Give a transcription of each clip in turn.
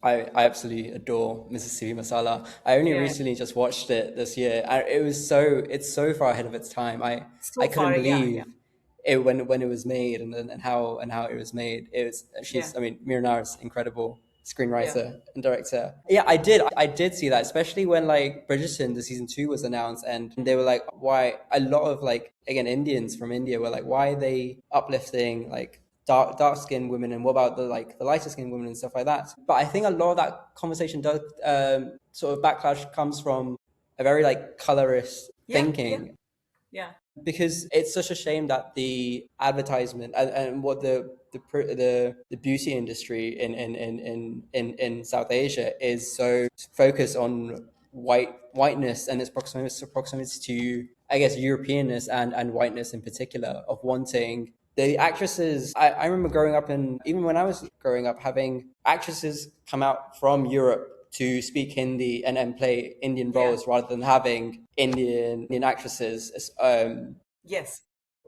I absolutely adore Mississippi Masala. I only Yeah, recently just watched it this year, and it's so far ahead of its time. I so couldn't far, yeah, yeah, believe it when it was made, and how it was made. It was yeah, she's I mean Mira Nair's incredible yeah, screenwriter and director. Yeah, I did see that, especially when like Bridgerton the season 2 was announced, and they were like, why a lot of like again Indians from India were like, why are they uplifting like dark skinned women, and what about the like the lighter skinned women and stuff like that. But I think a lot of that conversation does sort of backlash comes from a very like colorist yeah, yeah, thinking, yeah, because it's such a shame that the advertisement and what the beauty industry in South Asia is so focused on whiteness and its proximity to, I guess, Europeanness and whiteness in particular, of wanting the actresses. I remember growing up, and even when I was growing up, having actresses come out from Europe to speak Hindi and play Indian yeah, roles, rather than having Indian actresses, yes,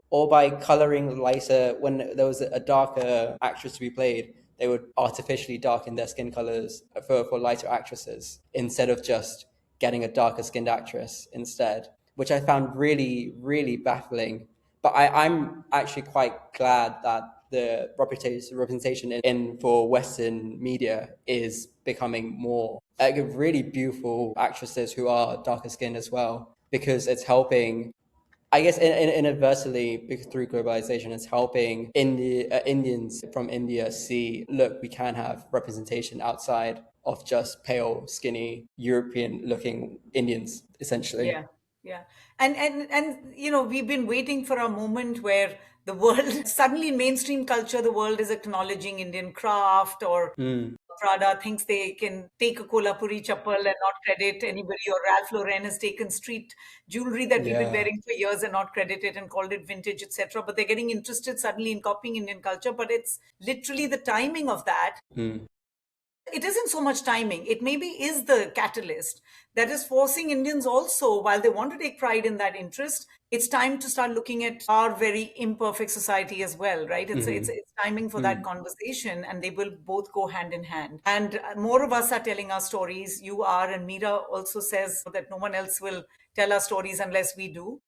or by coloring lighter. When there was a darker actress to be played, they would artificially darken their skin colors for lighter actresses, instead of just getting a darker skinned actress instead, which I found really, really baffling. But I'm actually quite glad that the representation in for Western media is becoming more like really beautiful actresses who are darker skinned as well, because it's helping, I guess, inadvertently, because through globalization, it's helping Indians from India see, look, we can have representation outside of just pale, skinny, European-looking Indians, essentially. yeah, yeah. And we've been waiting for a moment where the world suddenly in mainstream culture, the world is acknowledging Indian craft, or Mm, Prada thinks they can take a Kolhapuri chappal and not credit anybody, or Ralph Lauren has taken street jewelry that we've been yeah. wearing for years and not credit it and called it vintage, etc. But they're getting interested suddenly in copying Indian culture. But it's literally the timing of that. Mm, It isn't so much timing. It maybe is the catalyst that is forcing Indians also, while they want to take pride in that interest, it's time to start looking at our very imperfect society as well, right? mhm, It's timing for that mm. conversation, and they will both go hand in hand. And more of us are telling our stories. You are, and Meera also says that no one else will tell our stories unless we do.